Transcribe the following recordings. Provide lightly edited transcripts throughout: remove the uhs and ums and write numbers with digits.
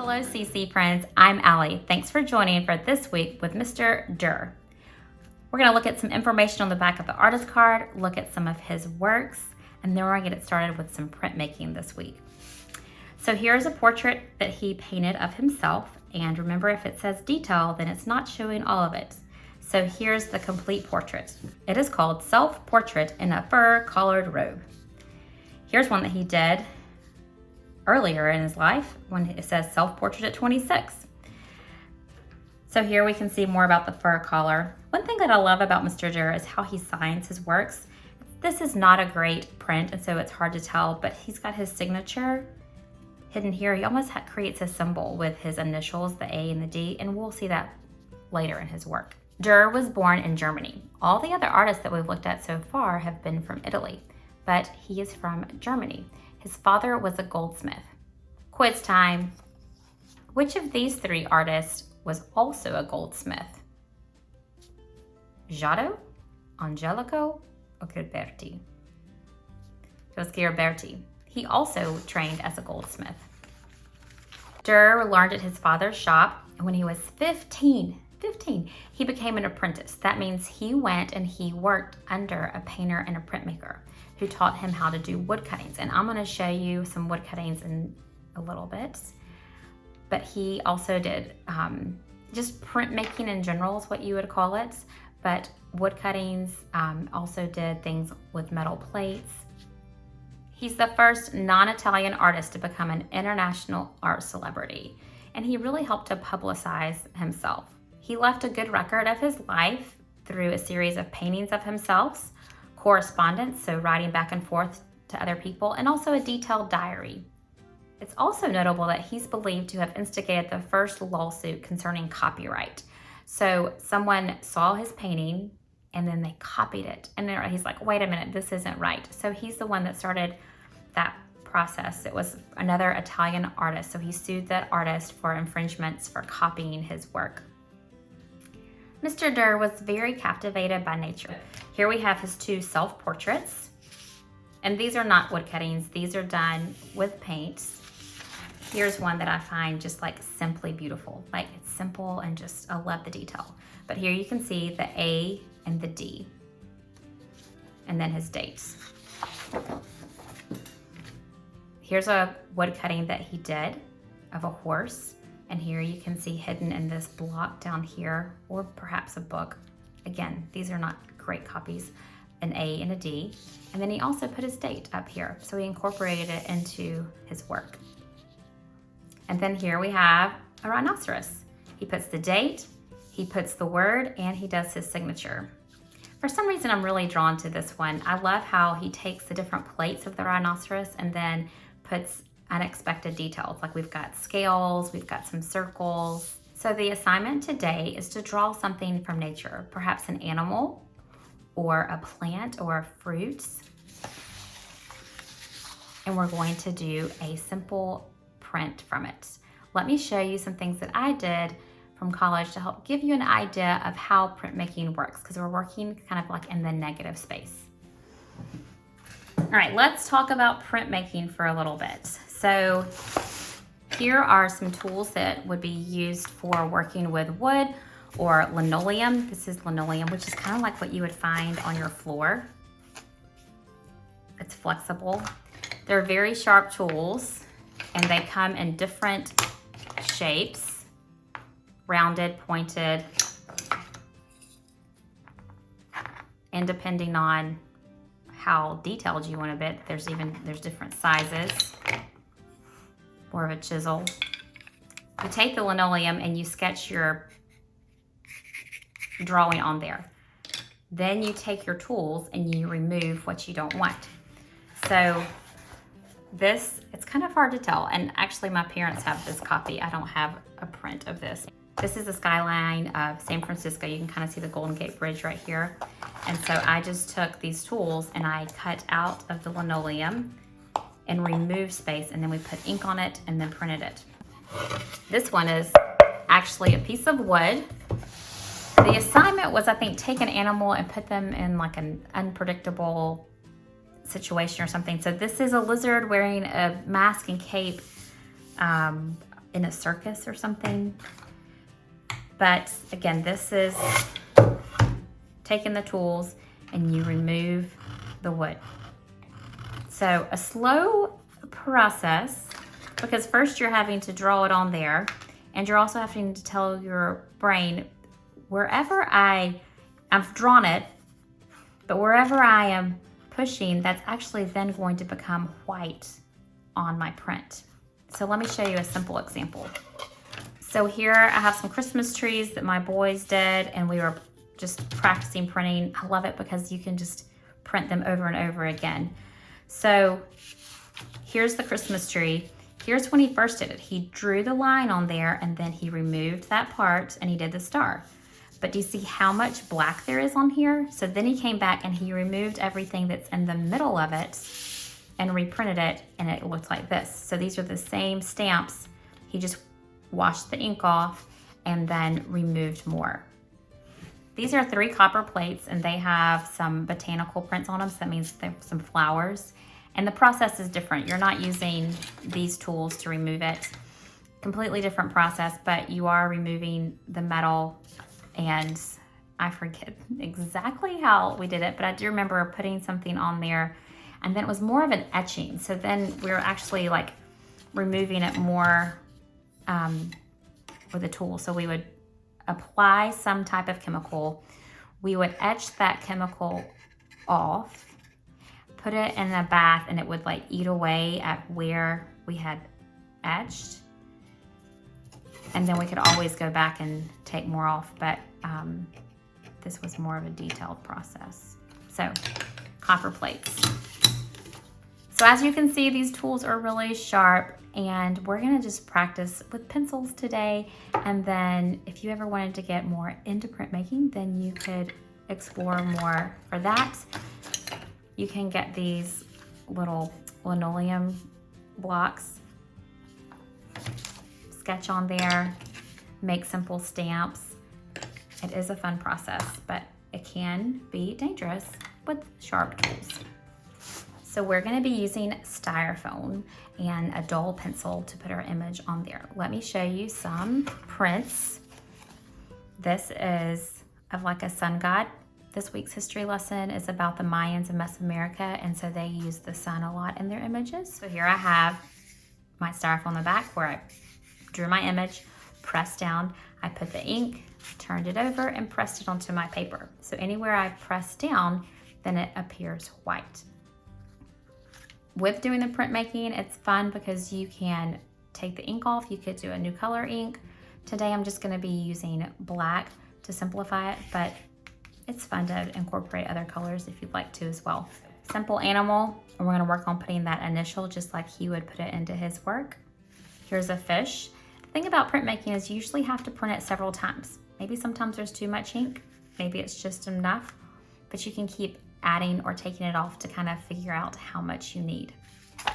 Hello CC friends, I'm Allie. Thanks for joining for this week with Mr. Dürer. We're going to look at some information on the back of the artist card, look at some of his works, and then we're going to get started with some printmaking this week. So here's a portrait that he painted of himself, and remember, if it says detail, then it's not showing all of it. So here's the complete portrait. It is called Self-Portrait in a Fur-Collared Robe. Here's one that he did earlier in his life when it says self-portrait at 26. So here we can see more about the fur collar. One thing that I love about Mr. Dürer is how he signs his works. This is not a great print, and so it's hard to tell, but he's got his signature hidden here. He almost creates a symbol with his initials, the A and the D, and we'll see that later in his work. Dürer was born in Germany. All the other artists that we've looked at so far have been from Italy, but he is from Germany. His father was a goldsmith. Quiz time. Which of these three artists was also a goldsmith? Giotto, Angelico, or Ghiberti? It was Ghiberti. He also trained as a goldsmith. Dürer learned at his father's shop, and when he was 15, he became an apprentice. That means he went and he worked under a painter and a printmaker who taught him how to do wood cuttings. And I'm gonna show you some wood cuttings in a little bit. But he also did just printmaking in general is what you would call it. But wood cuttings, also did things with metal plates. He's the first non-Italian artist to become an international art celebrity. And he really helped to publicize himself. He left a good record of his life through a series of paintings of himself, correspondence, so writing back and forth to other people, and also a detailed diary. It's also notable that he's believed to have instigated the first lawsuit concerning copyright. So someone saw his painting and then they copied it. And then he's like, wait a minute, this isn't right. So he's the one that started that process. It was another Italian artist. So he sued that artist for infringements for copying his work. Mr. Dürer was very captivated by nature. Here we have his two self-portraits. And these are not wood cuttings. These are done with paints. Here's one that I find just like simply beautiful. Like it's simple and just, I love the detail. But here you can see the A and the D. And then his dates. Here's a wood cutting that he did of a horse. And here you can see hidden in this block down here, or perhaps a book. Again, these are not great copies, an A and a D. And then he also put his date up here. So he incorporated it into his work. And then here we have a rhinoceros. He puts the date, he puts the word, and he does his signature. For some reason, I'm really drawn to this one. I love how he takes the different plates of the rhinoceros and then puts unexpected details. Like we've got scales, we've got some circles. So the assignment today is to draw something from nature, perhaps an animal or a plant or a fruit. And we're going to do a simple print from it. Let me show you some things that I did from college to help give you an idea of how printmaking works, because we're working kind of like in the negative space. All right, let's talk about printmaking for a little bit. So here are some tools that would be used for working with wood or linoleum. This is linoleum, which is kind of like what you would find on your floor. It's flexible. They're very sharp tools, and they come in different shapes, rounded, pointed, and depending on how detailed you want a bit, there's different sizes. More of a chisel. You take the linoleum and you sketch your drawing on there. Then you take your tools and you remove what you don't want. So this, it's kind of hard to tell. And actually my parents have this copy. I don't have a print of this. This is the skyline of San Francisco. You can kind of see the Golden Gate Bridge right here. And so I just took these tools and I cut out of the linoleum and remove space, and then we put ink on it and then printed it. This one is actually a piece of wood. The assignment was, I think, take an animal and put them in like an unpredictable situation or something. So this is a lizard wearing a mask and cape in a circus or something. But again, this is taking the tools and you remove the wood. So a slow process, because first you're having to draw it on there, and you're also having to tell your brain, wherever I've drawn it, but wherever I am pushing, that's actually then going to become white on my print. So let me show you a simple example. So here I have some Christmas trees that my boys did, and we were just practicing printing. I love it because you can just print them over and over again. So here's the Christmas tree. Here's when he first did it. He drew the line on there and then he removed that part and he did the star. But do you see how much black there is on here? So then he came back and he removed everything that's in the middle of it and reprinted it, and it looked like this. So these are the same stamps. He just washed the ink off and then removed more. These are 3 copper plates and they have some botanical prints on them. So that means there's some flowers. And the process is different. You're not using these tools to remove it. Completely different process, but you are removing the metal, and I forget exactly how we did it, but I do remember putting something on there, and then it was more of an etching. So then we were actually like removing it more with a tool. So we would apply some type of chemical. We would etch that chemical off, put it in a bath, and it would like eat away at where we had etched. And then we could always go back and take more off, but this was more of a detailed process. So, copper plates. So as you can see, these tools are really sharp, and we're gonna just practice with pencils today. And then if you ever wanted to get more into printmaking, then you could explore more for that. You can get these little linoleum blocks, sketch on there, make simple stamps. It is a fun process, but it can be dangerous with sharp tools. So we're gonna be using styrofoam and a dull pencil to put our image on there. Let me show you some prints. This is of like a sun god. This week's history lesson is about the Mayans in Mesoamerica, and so they use the sun a lot in their images. So here I have my styrofoam on the back where I drew my image, pressed down, I put the ink, turned it over, and pressed it onto my paper. So anywhere I press down, then it appears white. With doing the printmaking, it's fun because you can take the ink off. You could do a new color ink. Today I'm just gonna be using black to simplify it, but it's fun to incorporate other colors if you'd like to as well. Simple animal, and we're gonna work on putting that initial just like he would put it into his work. Here's a fish. The thing about printmaking is you usually have to print it several times. Maybe sometimes there's too much ink, maybe it's just enough, but you can keep adding or taking it off to kind of figure out how much you need.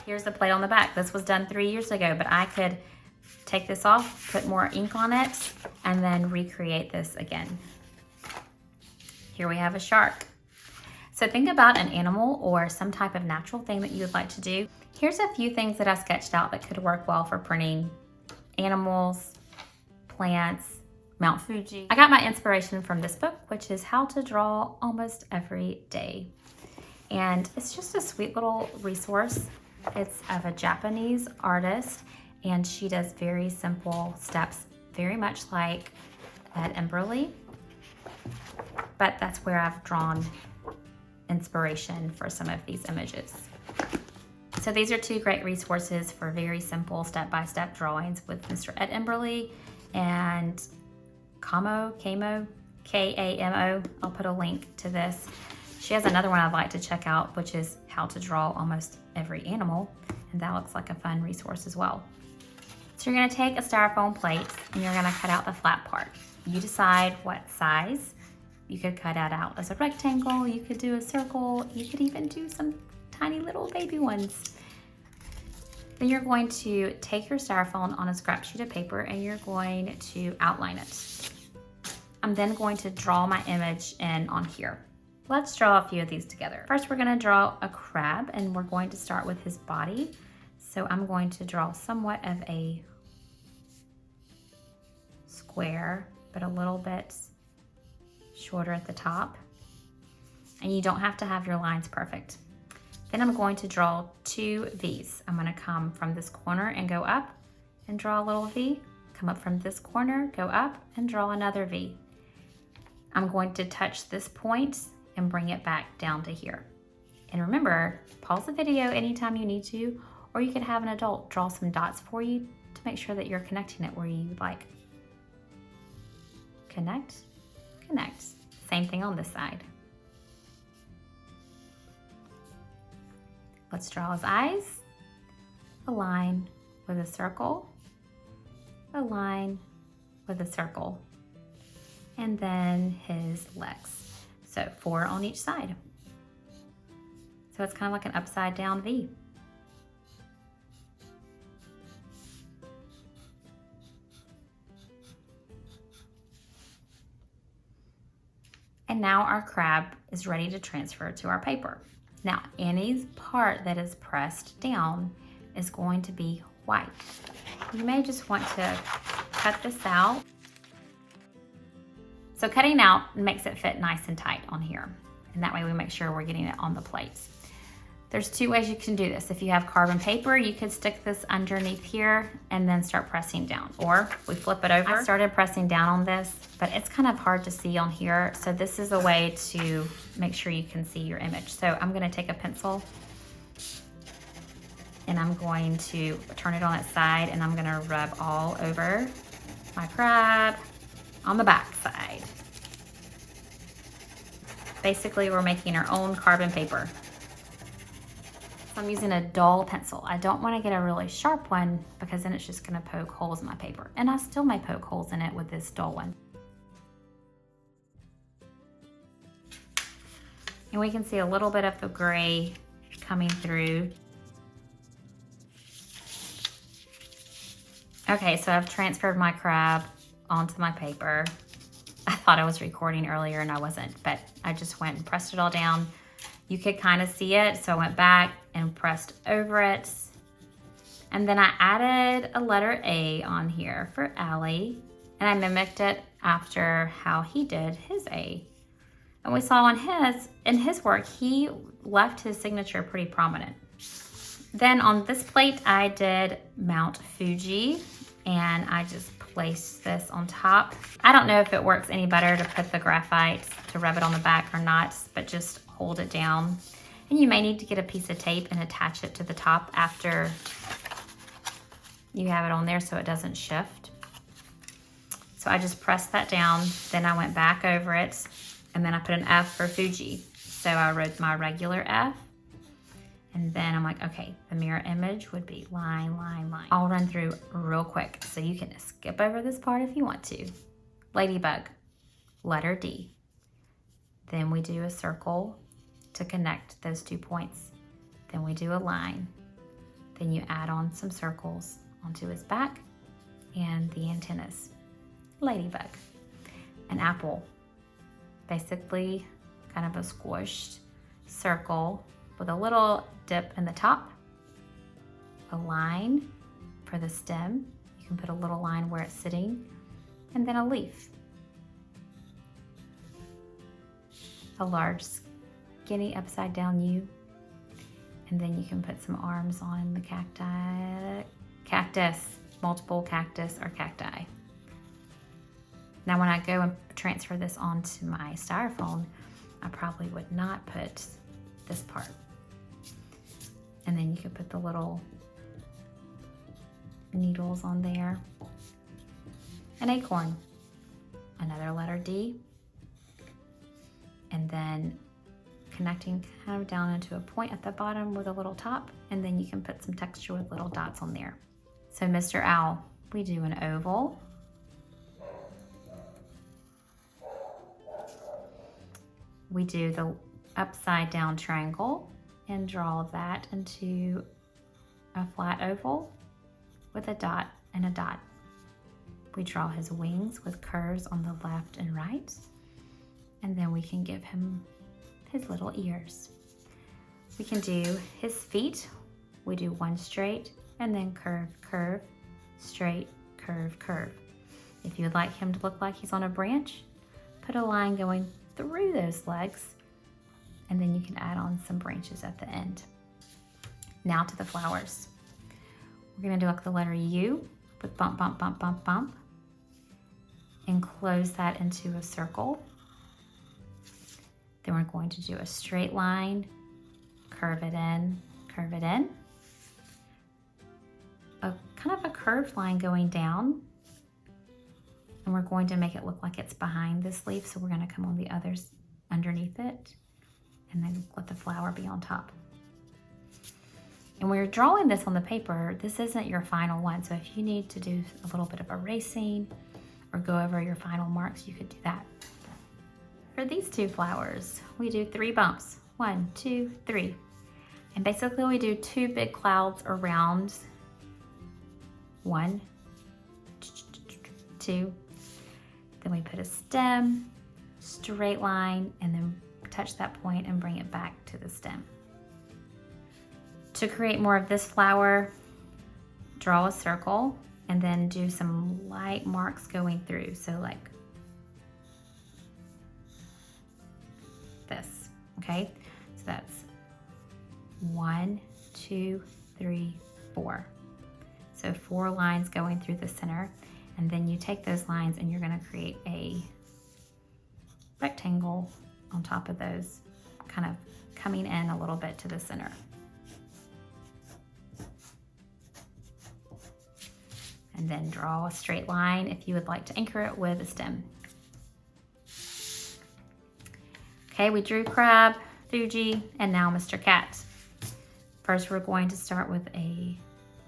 Here's the plate on the back. This was done 3 years ago, but I could take this off, put more ink on it, and then recreate this again. Here we have a shark. So think about an animal or some type of natural thing that you would like to do. Here's a few things that I sketched out that could work well for printing animals, plants, Mount Fuji. I got my inspiration from this book, which is How to Draw Almost Every Day. And it's just a sweet little resource. It's of a Japanese artist, and she does very simple steps, very much like Ed Emberley. But that's where I've drawn inspiration for some of these images. So these are 2 great resources for very simple step-by-step drawings with Mr. Ed Emberley and Kamo, K-A-M-O. I'll put a link to this. She has another one I'd like to check out, which is How to Draw Almost Every Animal, and that looks like a fun resource as well. So you're gonna take a styrofoam plate and you're gonna cut out the flat part. You decide what size. You could cut it out as a rectangle, you could do a circle, you could even do some tiny little baby ones. Then you're going to take your styrofoam on a scrap sheet of paper and you're going to outline it. I'm then going to draw my image in on here. Let's draw a few of these together. First, we're gonna draw a crab, and we're going to start with his body. So I'm going to draw somewhat of a square, but a little bit shorter at the top. And you don't have to have your lines perfect. Then I'm going to draw 2 V's. I'm gonna come from this corner and go up and draw a little V. Come up from this corner, go up and draw another V. I'm going to touch this point and bring it back down to here. And remember, pause the video anytime you need to, or you could have an adult draw some dots for you to make sure that you're connecting it where you like. Connect, connect. Same thing on this side. Let's draw his eyes, a line with a circle, a line with a circle, and then his legs. So 4 on each side. So it's kind of like an upside down V. And now our crab is ready to transfer to our paper. Now, Annie's part that is pressed down is going to be white. You may just want to cut this out. So cutting out makes it fit nice and tight on here. And that way we make sure we're getting it on the plates. There's 2 ways you can do this. If you have carbon paper, you could stick this underneath here and then start pressing down. Or we flip it over. I started pressing down on this, but it's kind of hard to see on here. So this is a way to make sure you can see your image. So I'm gonna take a pencil and I'm going to turn it on its side and I'm gonna rub all over my crab on the back side. Basically, we're making our own carbon paper. I'm using a dull pencil. I don't want to get a really sharp one because then it's just going to poke holes in my paper. And I still may poke holes in it with this dull one. And we can see a little bit of the gray coming through. Okay, so I've transferred my crab onto my paper. I thought I was recording earlier and I wasn't, but I just went and pressed it all down. You could kind of see it, so I went back and pressed over it. And then I added a letter A on here for Allie, and I mimicked it after how he did his A. And we saw in his work, he left his signature pretty prominent. Then on this plate, I did Mount Fuji, and I just placed this on top. I don't know if it works any better to put the graphite to rub it on the back or not, but just hold it down. And you may need to get a piece of tape and attach it to the top after you have it on there so it doesn't shift. So I just pressed that down, then I went back over it, and then I put an F for Fuji. So I wrote my regular F, and then I'm like, okay, the mirror image would be line, line, line. I'll run through real quick so you can skip over this part if you want to. Ladybug, letter D. Then we do a circle to connect those 2 points. Then we do a line. Then you add on some circles onto his back and the antennas. Ladybug. An apple. Basically kind of a squished circle with a little dip in the top. A line for the stem. You can put a little line where it's sitting. And then a leaf. A large skinny upside down U, and then you can put some arms on the cactus, multiple cactus or cacti. Now when I go and transfer this onto my styrofoam, I probably would not put this part. And then you could put the little needles on there. An acorn, another letter D, and then connecting kind of down into a point at the bottom with a little top, and then you can put some texture with little dots on there. So Mr. Owl, we do an oval. We do the upside down triangle and draw that into a flat oval with a dot and a dot. We draw his wings with curves on the left and right, and then we can give him his little ears. We can do his feet. We do one straight and then curve, curve, straight, curve, curve. If you would like him to look like he's on a branch, put a line going through those legs, and then you can add on some branches at the end. Now to the flowers. We're gonna do like the letter U with bump, bump, bump, bump, bump, and close that into a circle. Then we're going to do a straight line, curve it in, a kind of a curved line going down, and we're going to make it look like it's behind this leaf, so we're going to come on the others underneath it, and then let the flower be on top. And when you're drawing this on the paper, this isn't your final one, so if you need to do a little bit of erasing or go over your final marks, you could do that. For these two flowers, we do 3 bumps. 1, 2, 3. And basically we do 2 big clouds around 1, 2. Then we put a stem, straight line, and then touch that point and bring it back to the stem. To create more of this flower, draw a circle and then do some light marks going through. So like this, okay? So that's 1, 2, 3, 4. So 4 lines going through the center, and then you take those lines and you're gonna create a rectangle on top of those, kind of coming in a little bit to the center. And then draw a straight line if you would like to anchor it with a stem. Okay, we drew crab, Fuji, and now Mr. Cat. First, we're going to start with a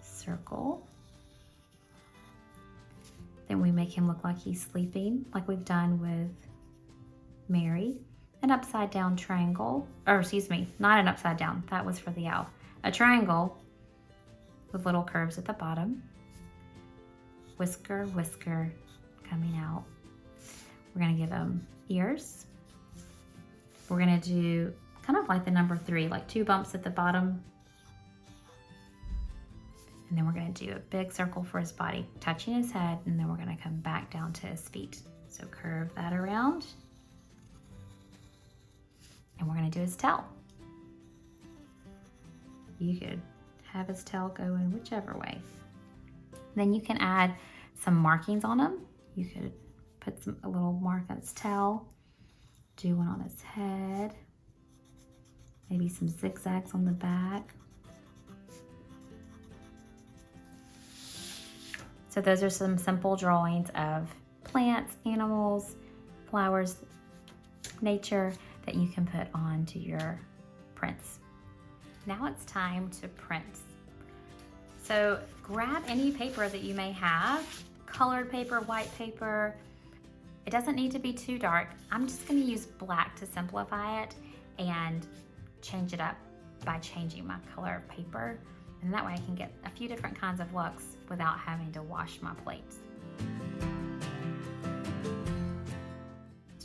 circle. Then we make him look like he's sleeping, like we've done with Mary. An upside down triangle, or excuse me, not an upside down, that was for the owl. A triangle with little curves at the bottom. Whisker, whisker coming out. We're gonna give him ears. We're gonna do kind of like the number 3, like 2 bumps at the bottom. And then we're gonna do a big circle for his body, touching his head, and then we're gonna come back down to his feet. So curve that around. And we're gonna do his tail. You could have his tail go in whichever way. Then you can add some markings on him. You could put a little mark on his tail, do one on his head, maybe some zigzags on the back. So those are some simple drawings of plants, animals, flowers, nature that you can put onto your prints. Now it's time to print. So grab any paper that you may have, colored paper, white paper. It doesn't need to be too dark. I'm just gonna use black to simplify it and change it up by changing my color of paper. And that way I can get a few different kinds of looks without having to wash my plates. Do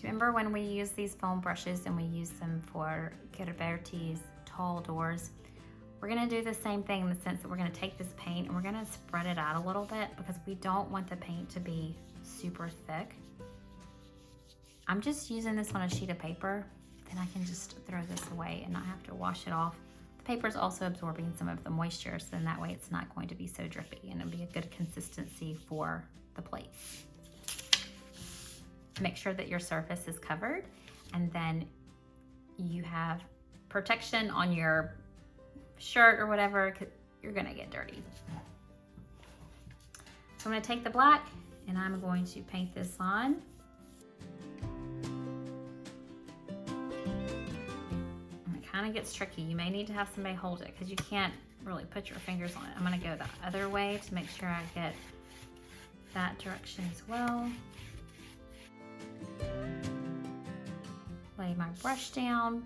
you remember when we used these foam brushes and we used them for Ghiberti's tall doors? We're gonna do the same thing in the sense that we're gonna take this paint and we're gonna spread it out a little bit because we don't want the paint to be super thick. I'm just using this on a sheet of paper, then I can just throw this away and not have to wash it off. The paper's also absorbing some of the moisture, so then that way it's not going to be so drippy and it'll be a good consistency for the plate. Make sure that your surface is covered, and then you have protection on your shirt or whatever, because you're gonna get dirty. So I'm gonna take the black and I'm going to paint this on. And it kind of gets tricky. You may need to have somebody hold it because you can't really put your fingers on it. I'm gonna go the other way to make sure I get that direction as well. Lay my brush down.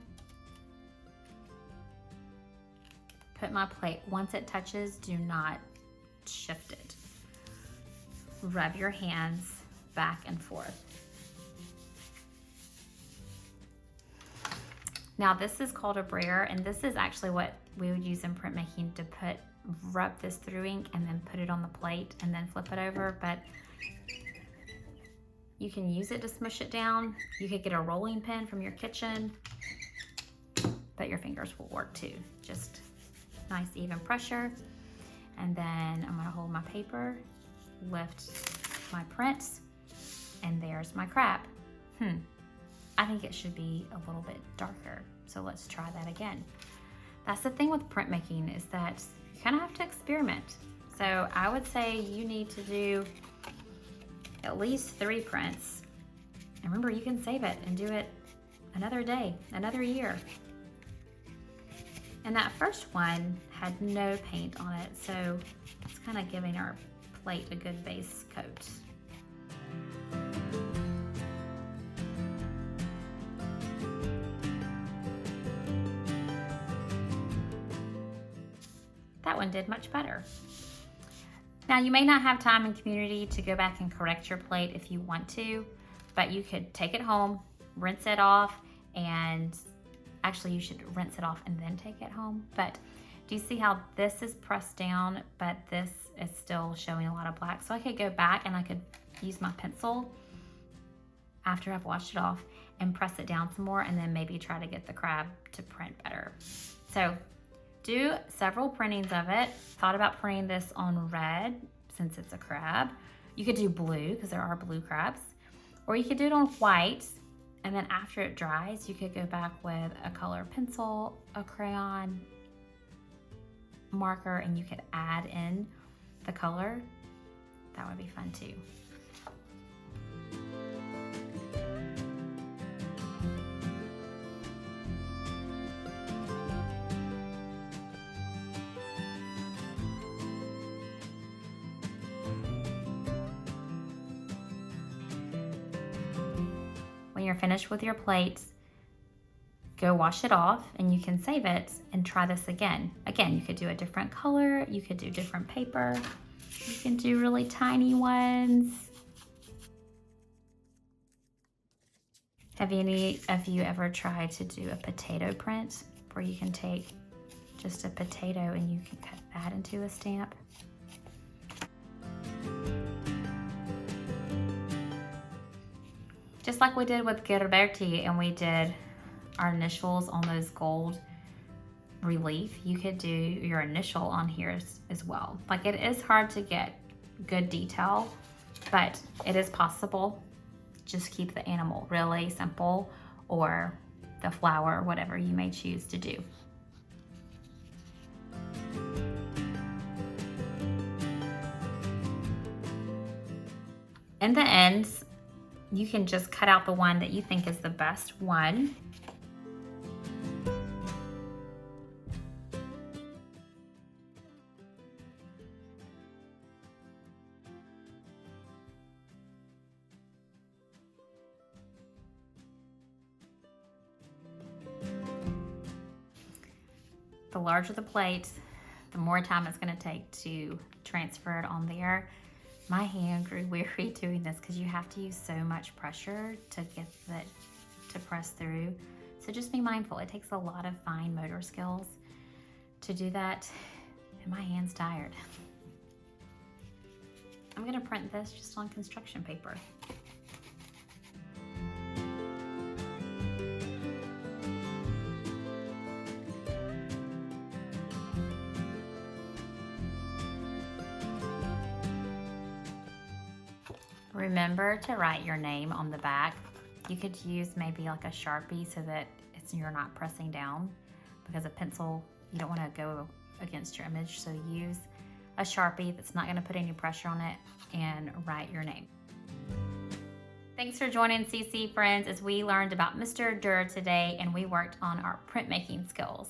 Put my plate. Once it touches, do not shift it. Rub your hands back and forth. Now this is called a brayer, and this is actually what we would use in printmaking to rub this through ink and then put it on the plate and then flip it over. But You can use it to smush it down. You could get a rolling pin from your kitchen, but your fingers will work too. Just nice even pressure. And then I'm gonna hold my paper, lift my prints, and there's my crab. I think it should be a little bit darker. So let's try that again. That's the thing with printmaking, is that you kind of have to experiment. So I would say you need to do at least 3 prints. And remember, you can save it and do it another day, another year. And that first one had no paint on it, so it's kind of giving our plate a good base coat. That one did much better. Now, you may not have time and community to go back and correct your plate if you want to, but you could take it home, rinse it off, and actually you should rinse it off and then take it home. But do you see how this is pressed down, but this is still showing a lot of black? So I could go back and I could use my pencil after I've washed it off and press it down some more, and then maybe try to get the crab to print better. So do several printings of it. Thought about printing this on red since it's a crab. You could do blue because there are blue crabs, or you could do it on white, and then after it dries, you could go back with a color pencil, a crayon, marker, and you could add in the color. That would be fun too. When you're finished with your plates, go wash it off and you can save it and try this again. Again, you could do a different color, you could do different paper, you can do really tiny ones. Have any of you ever tried to do a potato print where you can take just a potato and you can cut that into a stamp? Just like we did with Ghiberti and we did our initials on those gold relief, you could do your initial on here as well. Like, it is hard to get good detail, but it is possible. Just keep the animal really simple, or the flower, or whatever you may choose to do. In the end, you can just cut out the one that you think is the best one. The larger the plate, the more time it's going to take to transfer it on there. My hand grew weary doing this because you have to use so much pressure to get it to press through. So just be mindful. It takes a lot of fine motor skills to do that, and my hand's tired. I'm going to print this just on construction paper. Remember to write your name on the back. You could use maybe like a Sharpie so that you're not pressing down, because a pencil, you don't want to go against your image. So use a Sharpie that's not going to put any pressure on it and write your name. Thanks for joining CC Friends as we learned about Mr. Dürer today and we worked on our printmaking skills.